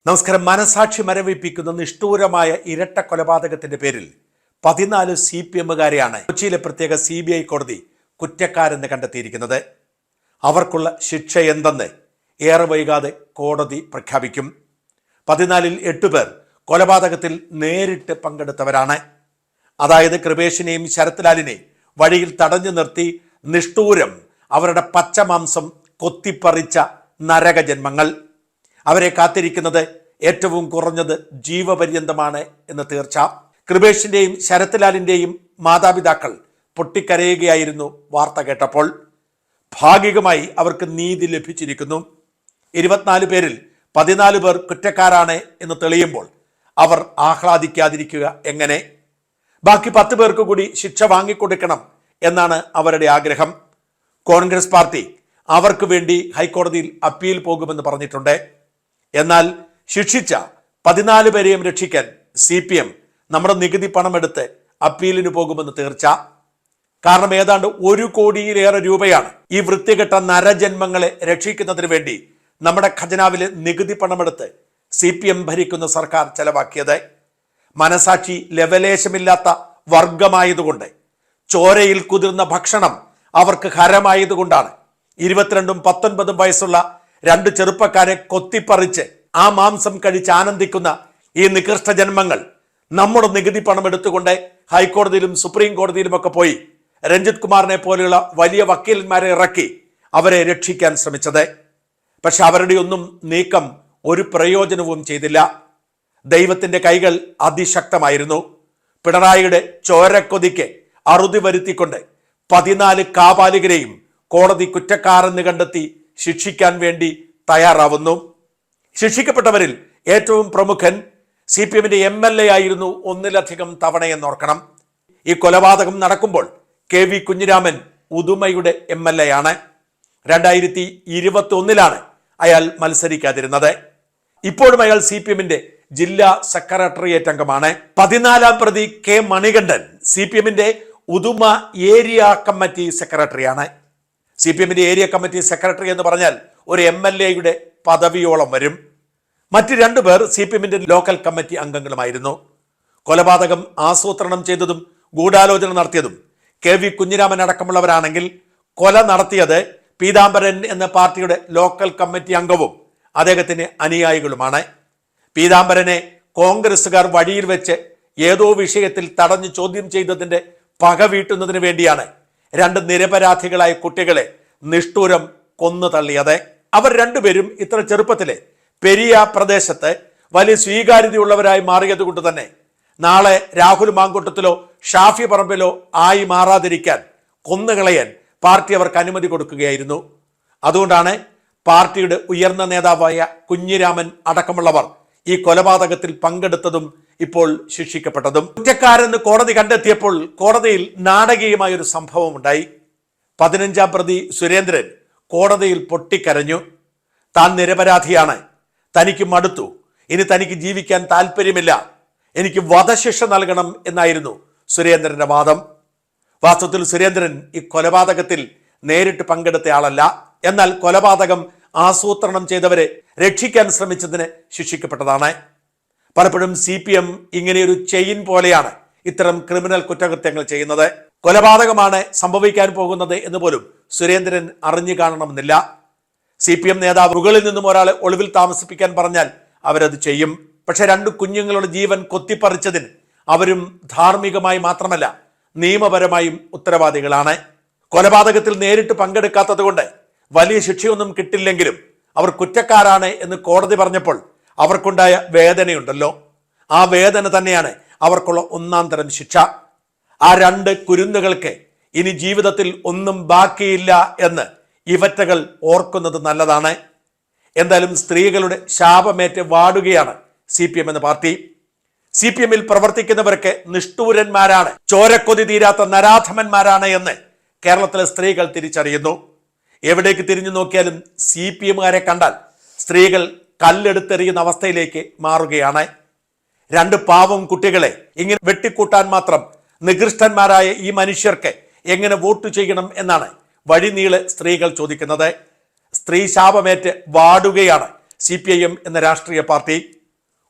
നമസ്കാരം. മനസാക്ഷി മരവിപ്പിക്കുന്ന നിഷ്ഠൂരമായ ഇരട്ട കൊലപാതകത്തിന്റെ പേരിൽ 14 CPMകാരെയാണ് കൊച്ചിയിലെ പ്രത്യേക CBI കോടതി കുറ്റക്കാരെന്ന് കണ്ടെത്തിയിരിക്കുന്നത്. അവർക്കുള്ള ശിക്ഷ എന്തെന്ന് ഏറെ വൈകാതെ കോടതി പ്രഖ്യാപിക്കും. 14ൽ 8 പേർ കൊലപാതകത്തിൽ നേരിട്ട് പങ്കെടുത്തവരാണ്. അതായത് കൃപേഷിനെയും ശരത് ലാലിനെയും വഴിയിൽ തടഞ്ഞു നിർത്തി നിഷ്ഠൂരം അവരുടെ പച്ചമാംസം കൊത്തിപ്പറിച്ച നരകജന്മങ്ങൾ. അവരെ കാത്തിരിക്കുന്നത് ഏറ്റവും കുറഞ്ഞത് ജീവപര്യന്തമാണ് എന്ന് തീർച്ച. കൃപേഷിന്റെയും ശരത് ലാലിന്റെയും മാതാപിതാക്കൾ പൊട്ടിക്കരയുകയായിരുന്നു വാർത്ത കേട്ടപ്പോൾ. ഭാഗികമായി അവർക്ക് നീതി ലഭിച്ചിരിക്കുന്നു. 24 പേരിൽ 14 പേർ കുറ്റക്കാരാണ് എന്ന് തെളിയുമ്പോൾ അവർ ആഹ്ലാദിക്കാതിരിക്കുക എങ്ങനെ? ബാക്കി 10 പേർക്ക് കൂടി ശിക്ഷ വാങ്ങിക്കൊടുക്കണം എന്നാണ് അവരുടെ ആഗ്രഹം. കോൺഗ്രസ് പാർട്ടി അവർക്ക് വേണ്ടി ഹൈക്കോടതിയിൽ അപ്പീൽ പോകുമെന്ന് പറഞ്ഞിട്ടുണ്ട്. എന്നാൽ ശിക്ഷിച്ച 14 പേരെയും രക്ഷിക്കാൻ CPM നമ്മുടെ നികുതി പണമെടുത്ത് അപ്പീലിന് പോകുമെന്ന് തീർച്ച. കാരണം ഏതാണ്ട് 1 കോടിയിലേറെ രൂപയാണ് ഈ വൃത്തികെട്ട നരജന്മങ്ങളെ രക്ഷിക്കുന്നതിന് വേണ്ടി നമ്മുടെ ഖജനാവിലെ നികുതി പണമെടുത്ത് CPM ഭരിക്കുന്ന സർക്കാർ ചെലവാക്കിയത്. മനസാക്ഷി ലവലേശമില്ലാത്ത വർഗമായതുകൊണ്ട്, ചോരയിൽ കുതിർന്ന ഭക്ഷണം അവർക്ക് ഹരമായതുകൊണ്ടാണ് 22ഉം 19ഉം വയസ്സുള്ള 2 ചെറുപ്പക്കാരെ കൊത്തിപ്പറിച്ച് ആ മാംസം കഴിച്ച് ആനന്ദിക്കുന്ന ഈ നികൃഷ്ട ജന്മങ്ങൾ നമ്മുടെ നികുതി പണം എടുത്തുകൊണ്ട് ഹൈക്കോടതിയിലും സുപ്രീം കോടതിയിലുമൊക്കെ പോയി രഞ്ജിത് കുമാറിനെ പോലെയുള്ള വലിയ വക്കീലന്മാരെ ഇറക്കി അവരെ രക്ഷിക്കാൻ ശ്രമിച്ചത്. പക്ഷെ അവരുടെ ഒന്നും നീക്കം ഒരു പ്രയോജനവും ചെയ്തില്ല. ദൈവത്തിന്റെ കൈകൾ അതിശക്തമായിരുന്നു. പിണറായിയുടെ ചോരക്കൊതിക്ക് അറുതി വരുത്തിക്കൊണ്ട് 14 കാപാലികരെയും കോടതി കുറ്റക്കാരെന്ന് കണ്ടെത്തി ശിക്ഷിക്കാൻ വേണ്ടി തയ്യാറാവുന്നു. ശിക്ഷിക്കപ്പെട്ടവരിൽ ഏറ്റവും പ്രമുഖൻ CPMന്റെ MLA ആയിരുന്നു 1ലധികം തവണയെന്നോർക്കണം. ഈ കൊലപാതകം നടക്കുമ്പോൾ KV കുഞ്ഞിരാമൻ ഉദുമയുടെ MLA ആണ്. 2021ലാണ് അയാൾ മത്സരിക്കാതിരുന്നത്. ഇപ്പോഴും അയാൾ CPMന്റെ ജില്ലാ സെക്രട്ടേറിയറ്റ് അംഗമാണ്. 14ാം പ്രതി K മണികണ്ഠൻ CPMന്റെ ഉദുമ ഏരിയ കമ്മിറ്റി സെക്രട്ടറിയാണ്. CPMന്റെ ഏരിയ കമ്മിറ്റി സെക്രട്ടറി എന്ന് പറഞ്ഞാൽ ഒരു MLAയുടെ പദവിയോളം വരും. മറ്റ് 2 പേർ CPMന്റെ ലോക്കൽ കമ്മിറ്റി അംഗങ്ങളുമായിരുന്നു. കൊലപാതകം ആസൂത്രണം ചെയ്തതും ഗൂഢാലോചന നടത്തിയതും KV കുഞ്ഞിരാമൻ അടക്കമുള്ളവരാണെങ്കിൽ കൊല നടത്തിയത് പീതാംബരൻ എന്ന പാർട്ടിയുടെ ലോക്കൽ കമ്മിറ്റി അംഗവും അദ്ദേഹത്തിന് അനുയായികളുമാണ്. പീതാംബരനെ കോൺഗ്രസുകാർ വഴിയിൽ വെച്ച് ഏതോ വിഷയത്തിൽ തടഞ്ഞു ചോദ്യം ചെയ്തതിന്റെ പക വീട്ടുന്നതിന് വേണ്ടിയാണ് 2 നിരപരാധികളായ കുട്ടികളെ നിഷ്ഠൂരം കൊന്നു തള്ളിയത്. അവർ 2 പേരും ഇത്ര ചെറുപ്പത്തിലെ പെരിയ പ്രദേശത്ത് വലിയ സ്വീകാര്യതയുള്ളവരായി മാറിയത് കൊണ്ട് തന്നെ നാളെ രാഹുൽ മാങ്കൂട്ടത്തിലോ ഷാഫി പറമ്പിലോ ആയി മാറാതിരിക്കാൻ, കൊന്നുകളയാൻ പാർട്ടി അവർക്ക് അനുമതി കൊടുക്കുകയായിരുന്നു. അതുകൊണ്ടാണ് പാർട്ടിയുടെ ഉയർന്ന നേതാവായ കുഞ്ഞിരാമൻ അടക്കമുള്ളവർ ഈ കൊലപാതകത്തിൽ പങ്കെടുത്തതും ഇപ്പോൾ ശിക്ഷിക്കപ്പെട്ടതും. കുറ്റക്കാരെന്ന് കോടതി കണ്ടെത്തിയപ്പോൾ കോടതിയിൽ നാടകീയമായ ഒരു സംഭവം ഉണ്ടായി. 15ാം പ്രതി സുരേന്ദ്രൻ കോടതിയിൽ പൊട്ടിക്കരഞ്ഞു. താൻ നിരപരാധിയാണ്, തനിക്ക് മടുത്തു, ഇനി തനിക്ക് ജീവിക്കാൻ താല്പര്യമില്ല, എനിക്ക് വധശിക്ഷ നൽകണം എന്നായിരുന്നു സുരേന്ദ്രന്റെ വാദം. വാസ്തവത്തിൽ സുരേന്ദ്രൻ ഈ കൊലപാതകത്തിൽ നേരിട്ട് പങ്കെടുത്തയാളല്ല. എന്നാൽ കൊലപാതകം ആസൂത്രണം ചെയ്തവരെ രക്ഷിക്കാൻ ശ്രമിച്ചതിന് ശിക്ഷിക്കപ്പെട്ടതാണ്. പലപ്പോഴും CPM ഇങ്ങനെയൊരു ചെയിൻ പോലെയാണ് ഇത്തരം ക്രിമിനൽ കുറ്റകൃത്യങ്ങൾ ചെയ്യുന്നത്. കൊലപാതകമാണ് സംഭവിക്കാൻ പോകുന്നത് എന്ന് പോലും സുരേന്ദ്രൻ അറിഞ്ഞു കാണണമെന്നില്ല. CPM നേതാവ് മുകളിൽ നിന്നും ഒരാളെ ഒളിവിൽ താമസിപ്പിക്കാൻ പറഞ്ഞാൽ അവരത് ചെയ്യും. പക്ഷെ 2 കുഞ്ഞുങ്ങളുടെ ജീവൻ കൊത്തിപ്പറിച്ചതിന് അവരും ധാർമ്മികമായി മാത്രമല്ല നിയമപരമായും ഉത്തരവാദികളാണ്. കൊലപാതകത്തിൽ നേരിട്ട് പങ്കെടുക്കാത്തത് കൊണ്ട് വലിയ ശിക്ഷയൊന്നും കിട്ടില്ലെങ്കിലും അവർ കുറ്റക്കാരാണ് എന്ന് കോടതി പറഞ്ഞപ്പോൾ അവർക്കുണ്ടായ വേദനയുണ്ടല്ലോ, ആ വേദന തന്നെയാണ് അവർക്കുള്ള 1ാം തരം ശിക്ഷ. ആ 2 കുരുന്നുകൾക്ക് ഇനി ജീവിതത്തിൽ ഒന്നും ബാക്കിയില്ല എന്ന് ഇവറ്റകൾ ഓർക്കുന്നത് നല്ലതാണ്. എന്തായാലും സ്ത്രീകളുടെ ശാപമേറ്റ് വാടുകയാണ് CPM എന്ന പാർട്ടി. CPMൽ പ്രവർത്തിക്കുന്നവർക്ക് നിഷ്ഠൂരന്മാരാണ്, ചോരക്കൊതി തീരാത്ത നരാധമന്മാരാണ് എന്ന് കേരളത്തിലെ സ്ത്രീകൾ തിരിച്ചറിയുന്നു. എവിടേക്ക് തിരിഞ്ഞു നോക്കിയാലും CPMകാരെ കണ്ടാൽ സ്ത്രീകൾ കല്ലെടുത്തെറിയുന്ന അവസ്ഥയിലേക്ക് മാറുകയാണ്. 2 പാവം കുട്ടികളെ ഇങ്ങനെ വെട്ടിക്കൂട്ടാൻ മാത്രം നികൃഷ്ടന്മാരായ ഈ മനുഷ്യർക്ക് എങ്ങനെ വോട്ട് ചെയ്യണം എന്നാണ് വഴിനീളെ സ്ത്രീകൾ ചോദിക്കുന്നത്. സ്ത്രീ ശാപമേറ്റ് വാടുകയാണ് CPIM എന്ന രാഷ്ട്രീയ പാർട്ടി.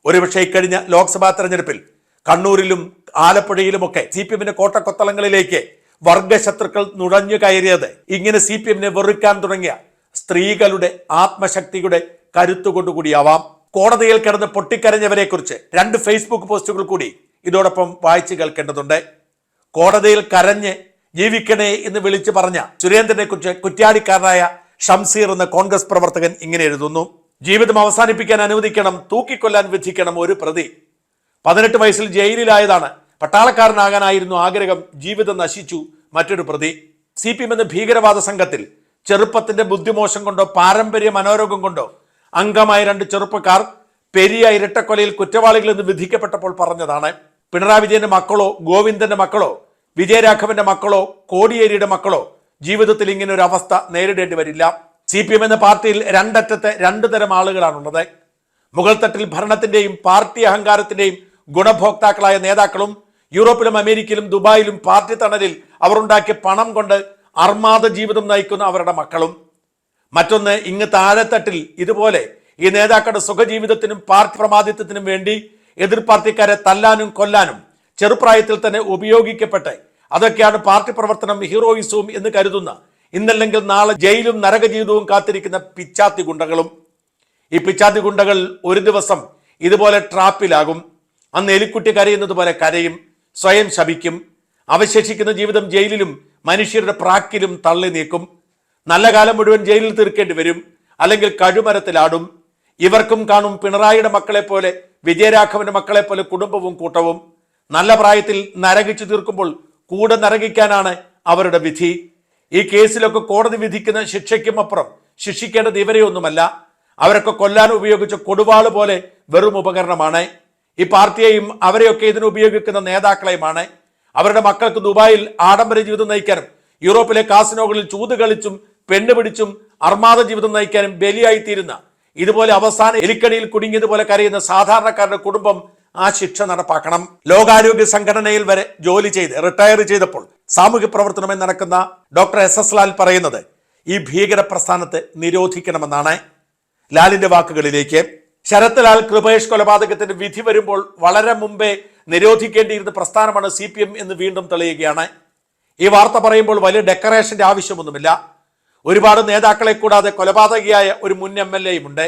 ഒരുപക്ഷെ ഇക്കഴിഞ്ഞ ലോക്സഭാ തെരഞ്ഞെടുപ്പിൽ കണ്ണൂരിലും ആലപ്പുഴയിലുമൊക്കെ CPIMന്റെ കോട്ടക്കൊത്തളങ്ങളിലേക്ക് വർഗശത്രുക്കൾ നുഴഞ്ഞു കയറിയത് ഇങ്ങനെ CPIMനെ വെറുക്കാൻ തുടങ്ങിയ സ്ത്രീകളുടെ ആത്മശക്തിയുടെ കരുത്തുകൊണ്ടുകൂടിയാവാം. കോടതിയിൽ കിടന്ന് പൊട്ടിക്കരഞ്ഞവരെ കുറിച്ച് 2 ഫേസ്ബുക്ക് പോസ്റ്റുകൾ കൂടി ഇതോടൊപ്പം വായിച്ചു കേൾക്കേണ്ടതുണ്ട്. കോടതിയിൽ കരഞ്ഞ് ജീവിക്കണേ എന്ന് വിളിച്ചു പറഞ്ഞ സുരേന്ദ്രനെ കുറിച്ച് കുറ്റ്യാടിക്കാരനായ ഷംസീർ എന്ന കോൺഗ്രസ് പ്രവർത്തകൻ ഇങ്ങനെ എഴുതുന്നു: ജീവിതം അവസാനിപ്പിക്കാൻ അനുവദിക്കണം, തൂക്കിക്കൊല്ലാൻ വിധിക്കണം ഒരു പ്രതി. 18 വയസ്സിൽ ജയിലിലായതാണ്, പട്ടാളക്കാരനാകാനായിരുന്നു ആഗ്രഹം, ജീവിതം നശിച്ചു മറ്റൊരു പ്രതി. CPIM എന്ന ഭീകരവാദ സംഘത്തിൽ ചെറുപ്പത്തിന്റെ ബുദ്ധിമോശം കൊണ്ടോ പാരമ്പര്യ മനോരോഗം കൊണ്ടോ അംഗമായ 2 ചെറുപ്പക്കാർ പെരിയ ഇരട്ടക്കൊലയിൽ കുറ്റവാളികൾ എന്ന് വിധിക്കപ്പെട്ടപ്പോൾ പറഞ്ഞതാണ്. പിണറായി വിജയന്റെ മക്കളോ ഗോവിന്ദന്റെ മക്കളോ വിജയരാഘവന്റെ മക്കളോ കോടിയേരിയുടെ മക്കളോ ജീവിതത്തിൽ ഇങ്ങനെ ഒരു അവസ്ഥ നേരിടേണ്ടി വരില്ല. CPIM എന്ന പാർട്ടിയിൽ 2 അറ്റത്തെ 2 തരം ആളുകളാണുള്ളത്. മുകൾ തട്ടിൽ ഭരണത്തിന്റെയും പാർട്ടി അഹങ്കാരത്തിന്റെയും ഗുണഭോക്താക്കളായ നേതാക്കളും യൂറോപ്പിലും അമേരിക്കയിലും ദുബായിലും പാർട്ടി തണലിൽ അവർ ഉണ്ടാക്കിയ പണം കൊണ്ട് അർമാദ ജീവിതം നയിക്കുന്ന അവരുടെ മക്കളും. മറ്റൊന്ന് ഇങ്ങ് താഴെത്തട്ടിൽ ഇതുപോലെ ഈ നേതാക്കളുടെ സുഖജീവിതത്തിനും പാർട്ടി പ്രമാദിത്വത്തിനും വേണ്ടി എതിർ പാർട്ടിക്കാരെ തല്ലാനും കൊല്ലാനും ചെറുപ്രായത്തിൽ തന്നെ ഉപയോഗിക്കപ്പെട്ട് അതൊക്കെയാണ് പാർട്ടി പ്രവർത്തനം ഹീറോയിസവും എന്ന് കരുതുന്ന, ഇന്നല്ലെങ്കിൽ നാളെ ജയിലും നരകജീവിതവും കാത്തിരിക്കുന്ന പിച്ചാത്തി ഗുണ്ടകളും. ഈ പിച്ചാത്തി ഗുണ്ടകൾ ഒരു ദിവസം ഇതുപോലെ ട്രാപ്പിലാകും. അന്ന് എലിക്കുട്ടി കരയുന്നത് പോലെ കരയും, സ്വയം ശപിക്കും. അവശേഷിക്കുന്ന ജീവിതം ജയിലിലും മനുഷ്യരുടെ പ്രാക്കിലും തള്ളി നീക്കും. നല്ല കാലം മുഴുവൻ ജയിലിൽ തീർക്കേണ്ടി വരും, അല്ലെങ്കിൽ കഴുമരത്തിലാടും. ഇവർക്കും കാണും പിണറായിയുടെ മക്കളെ പോലെ വിജയരാഘവന്റെ മക്കളെ പോലെ കുടുംബവും കൂട്ടവും. നല്ല പ്രായത്തിൽ നരകിച്ചു തീർക്കുമ്പോൾ കൂടെ നരകിക്കാനാണ് അവരുടെ വിധി. ഈ കേസിലൊക്കെ കോടതി വിധിക്കുന്ന ശിക്ഷയ്ക്കും അപ്പുറം ശിക്ഷിക്കേണ്ടത് ഇവരെയൊന്നുമല്ല, അവരൊക്കെ കൊല്ലാൻ ഉപയോഗിച്ച കൊടുവാള് പോലെ വെറും ഉപകരണമാണ്. ഈ പാർട്ടിയെയും അവരെയൊക്കെ ഇതിന് ഉപയോഗിക്കുന്ന നേതാക്കളെയുമാണ്. അവരുടെ മക്കൾക്ക് ദുബായിൽ ആഡംബര ജീവിതം നയിക്കാനും യൂറോപ്പിലെ കാസിനോകളിൽ ചൂത് കളിച്ചും പെണ്ണുപിടിച്ചും അർമാദ ജീവിതം നയിക്കാനും ബലിയായിത്തീരുന്ന, ഇതുപോലെ അവസാന എലിക്കണിയിൽ കുടുങ്ങിയതുപോലെ കരയുന്ന സാധാരണക്കാരുടെ കുടുംബം ആ ശിക്ഷ നടപ്പാക്കണം. ലോകാരോഗ്യ സംഘടനയിൽ വരെ ജോലി ചെയ്ത് റിട്ടയർ ചെയ്തപ്പോൾ സാമൂഹ്യ പ്രവർത്തനമായി നടക്കുന്ന ഡോക്ടർ SS ലാൽ പറയുന്നത് ഈ ഭീകര പ്രസ്ഥാനത്തെ നിരോധിക്കണമെന്നാണ്. ലാലിന്റെ വാക്കുകളിലേക്ക്: ശരത് ലാൽ കൃപേഷ് കൊലപാതകത്തിന്റെ വിധി വരുമ്പോൾ വളരെ മുമ്പേ നിരോധിക്കേണ്ടിയിരുന്ന പ്രസ്ഥാനമാണ് CPM എന്ന് വീണ്ടും തെളിയുകയാണ്. ഈ വാർത്ത പറയുമ്പോൾ വലിയ ഡെക്കറേഷന്റെ ആവശ്യമൊന്നുമില്ല. ഒരുപാട് നേതാക്കളെ കൂടാതെ കൊലപാതകിയായ ഒരു മുൻ MLA ഉണ്ട്.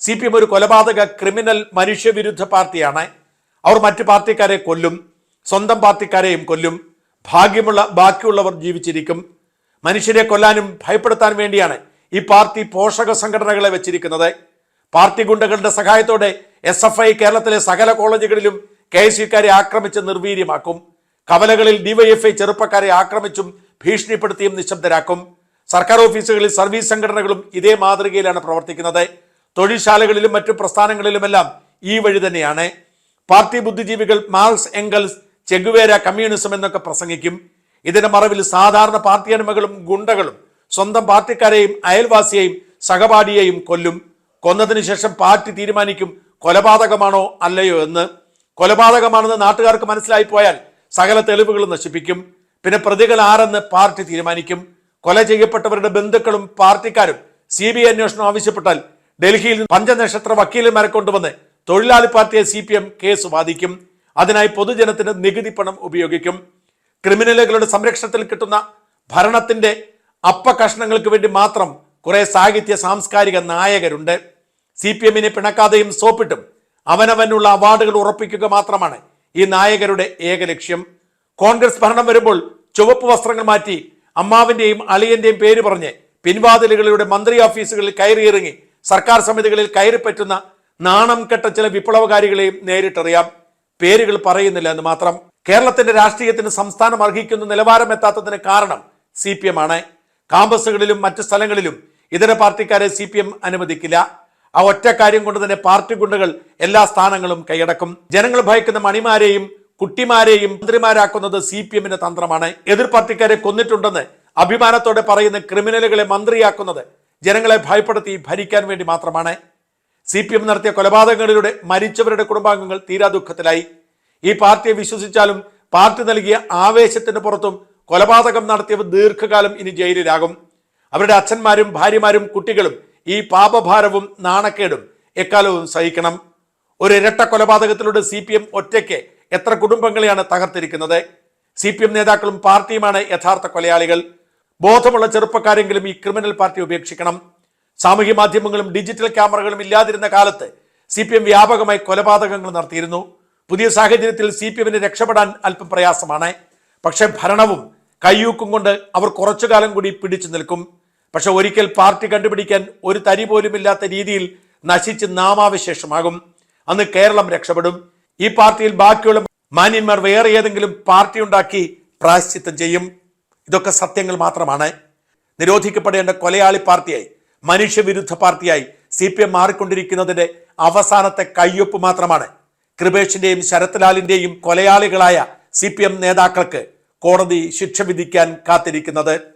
CPM ഒരു കൊലപാതക ക്രിമിനൽ മനുഷ്യവിരുദ്ധ പാർട്ടിയാണ്. അവർ മറ്റു പാർട്ടിക്കാരെ കൊല്ലും, സ്വന്തം പാർട്ടിക്കാരെയും കൊല്ലും. ഭാഗ്യമുള്ള ബാക്കിയുള്ളവർ ജീവിച്ചിരിക്കും. മനുഷ്യരെ കൊല്ലാനും ഭയപ്പെടുത്താൻ വേണ്ടിയാണ് ഈ പാർട്ടി പോഷക സംഘടനകളെ വെച്ചിരിക്കുന്നത്. പാർട്ടി ഗുണ്ടകളുടെ സഹായത്തോടെ SFI കേരളത്തിലെ സകല കോളേജുകളിലും KSUക്കാരെ ആക്രമിച്ച് നിർവീര്യമാക്കും. കവലകളിൽ DYFI ചെറുപ്പക്കാരെ ആക്രമിച്ചും ഭീഷണിപ്പെടുത്തിയും നിശബ്ദരാക്കും. സർക്കാർ ഓഫീസുകളിൽ സർവീസ് സംഘടനകളും ഇതേ മാതൃകയിലാണ് പ്രവർത്തിക്കുന്നത്. തൊഴിൽശാലകളിലും മറ്റു പ്രസ്ഥാനങ്ങളിലുമെല്ലാം ഈ വഴി തന്നെയാണ്. പാർട്ടി ബുദ്ധിജീവികൾ മാർക്സ്, എംഗൽസ്, ചെഗുവേര, കമ്മ്യൂണിസം എന്നൊക്കെ പ്രസംഗിക്കും. ഇതിന്റെ മറവിൽ സാധാരണ പാർട്ടി അടിമകളും ഗുണ്ടകളും സ്വന്തം പാർട്ടിക്കാരെയും അയൽവാസിയെയും സഹപാഠിയെയും കൊല്ലും. കൊന്നതിന് ശേഷം പാർട്ടി തീരുമാനിക്കും കൊലപാതകമാണോ അല്ലയോ എന്ന്. കൊലപാതകമാണെന്ന് നാട്ടുകാർക്ക് മനസ്സിലായി പോയാൽ സകല തെളിവുകളും നശിപ്പിക്കും. പിന്നെ പ്രതികൾ ആരെന്ന് പാർട്ടി തീരുമാനിക്കും. കൊല ചെയ്യപ്പെട്ടവരുടെ ബന്ധുക്കളും പാർട്ടിക്കാരും CBI അന്വേഷണം ആവശ്യപ്പെട്ടാൽ ഡൽഹിയിൽ പഞ്ചനക്ഷത്ര വക്കീലന്മാരെ കൊണ്ടുവന്ന് തൊഴിലാളി പാർട്ടിയെ CPM കേസ് വാദിക്കും. അതിനായി പൊതുജനത്തിന് നികുതി പണം ഉപയോഗിക്കും. ക്രിമിനലുകളുടെ സംരക്ഷണത്തിൽ കിട്ടുന്ന ഭരണത്തിന്റെ അപ്പകഷ്ണങ്ങൾക്ക് വേണ്ടി മാത്രം കുറെ സാഹിത്യ സാംസ്കാരിക നായകരുണ്ട്. CPMനെ പിണക്കാതെയും സോപ്പിട്ടും അവനവനുള്ള അവാർഡുകൾ ഉറപ്പിക്കുക മാത്രമാണ് ഈ നായകരുടെ ഏക ലക്ഷ്യം. കോൺഗ്രസ് ഭരണം വരുമ്പോൾ ചുവപ്പ് വസ്ത്രങ്ങൾ മാറ്റി അമ്മാവിന്റെയും അളിയന്റെയും പേര് പറഞ്ഞ് പിൻവാതിലുകളിലൂടെ മന്ത്രി ഓഫീസുകളിൽ കയറിയിറങ്ങി സർക്കാർ സമിതികളിൽ കയറിപ്പറ്റുന്ന നാണം കെട്ട ചില വിപ്ലവകാരികളെയും നേരിട്ടറിയാം. പേരുകൾ പറയുന്നില്ല എന്ന് മാത്രം. കേരളത്തിന്റെ രാഷ്ട്രീയത്തിന് സംസ്ഥാനം അർഹിക്കുന്ന നിലവാരം എത്താത്തതിന് കാരണം CPM ആണ്. കാമ്പസുകളിലും മറ്റു സ്ഥലങ്ങളിലും ഇതര പാർട്ടിക്കാരെ CPM അനുവദിക്കില്ല. ആ ഒറ്റ കാര്യം കൊണ്ട് തന്നെ പാർട്ടി ഗുണ്ടകൾ എല്ലാ സ്ഥാനങ്ങളും കൈയടക്കും. ജനങ്ങൾ ഭയക്കുന്ന മണിമാരെയും കുട്ടിമാരെയും മന്ത്രിമാരാക്കുന്നത് CPMന്റെ തന്ത്രമാണ്. എതിർ പാർട്ടിക്കാരെ കൊന്നിട്ടുണ്ടെന്ന് അഭിമാനത്തോടെ പറയുന്ന ക്രിമിനലുകളെ മന്ത്രിയാക്കുന്നത് ജനങ്ങളെ ഭയപ്പെടുത്തി ഭരിക്കാൻ വേണ്ടി മാത്രമാണ്. CPM നടത്തിയ കൊലപാതകങ്ങളിലൂടെ മരിച്ചവരുടെ കുടുംബാംഗങ്ങൾ തീരാ ദുഃഖത്തിലായി. ഈ പാർട്ടിയെ വിശ്വസിച്ചാലും പാർട്ടി നൽകിയ ആവേശത്തിന് പുറത്തും കൊലപാതകം നടത്തിയവർ ദീർഘകാലം ഇനി ജയിലിലാകും. അവരുടെ അച്ഛന്മാരും ഭാര്യമാരും കുട്ടികളും ഈ പാപഭാരവും നാണക്കേടും എക്കാലവും സഹിക്കണം. ഒരു ഇരട്ട കൊലപാതകത്തിലൂടെ CPM ഒറ്റയ്ക്ക് എത്ര കുടുംബങ്ങളെയാണ് തകർത്തിരിക്കുന്നത്? CPM നേതാക്കളും പാർട്ടിയുമാണ് യഥാർത്ഥ കൊലയാളികൾ. ബോധമുള്ള ചെറുപ്പക്കാരെങ്കിലും ഈ ക്രിമിനൽ പാർട്ടി ഉപേക്ഷിക്കണം. സാമൂഹ്യ മാധ്യമങ്ങളും ഡിജിറ്റൽ ക്യാമറകളും ഇല്ലാതിരുന്ന കാലത്ത് CPM വ്യാപകമായി കൊലപാതകങ്ങൾ നടത്തിയിരുന്നു. പുതിയ സാഹചര്യത്തിൽ CPMന് രക്ഷപ്പെടാൻ അല്പം പ്രയാസമാണ്. പക്ഷെ ഭരണവും കയ്യൂക്കും കൊണ്ട് അവർ കുറച്ചു കാലം കൂടി പിടിച്ചു നിൽക്കും. പക്ഷെ ഒരിക്കൽ പാർട്ടി കണ്ടുപിടിക്കാൻ ഒരു തരി പോലും ഇല്ലാത്ത രീതിയിൽ നശിച്ച് നാമാവശേഷമാകും. അന്ന് കേരളം രക്ഷപ്പെടും. ഈ പാർട്ടിയിൽ ബാക്കിയുള്ള മാന്യന്മാർ വേറെ ഏതെങ്കിലും പാർട്ടി ഉണ്ടാക്കി പ്രായശ്ചിത്തം ചെയ്യും. ഇതൊക്കെ സത്യങ്ങൾ മാത്രമാണ്. നിരോധിക്കപ്പെടേണ്ട കൊലയാളി പാർട്ടിയായി, മനുഷ്യവിരുദ്ധ പാർട്ടിയായി CPM മാറിക്കൊണ്ടിരിക്കുന്നതിന്റെ അവസാനത്തെ കയ്യൊപ്പ് മാത്രമാണ് കൃപേഷിന്റെയും ശരത്ലാലിന്റെയും കൊലയാളികളായ CPM നേതാക്കൾക്ക് കോടതി ശിക്ഷ വിധിക്കാൻ കാത്തിരിക്കുന്നത്.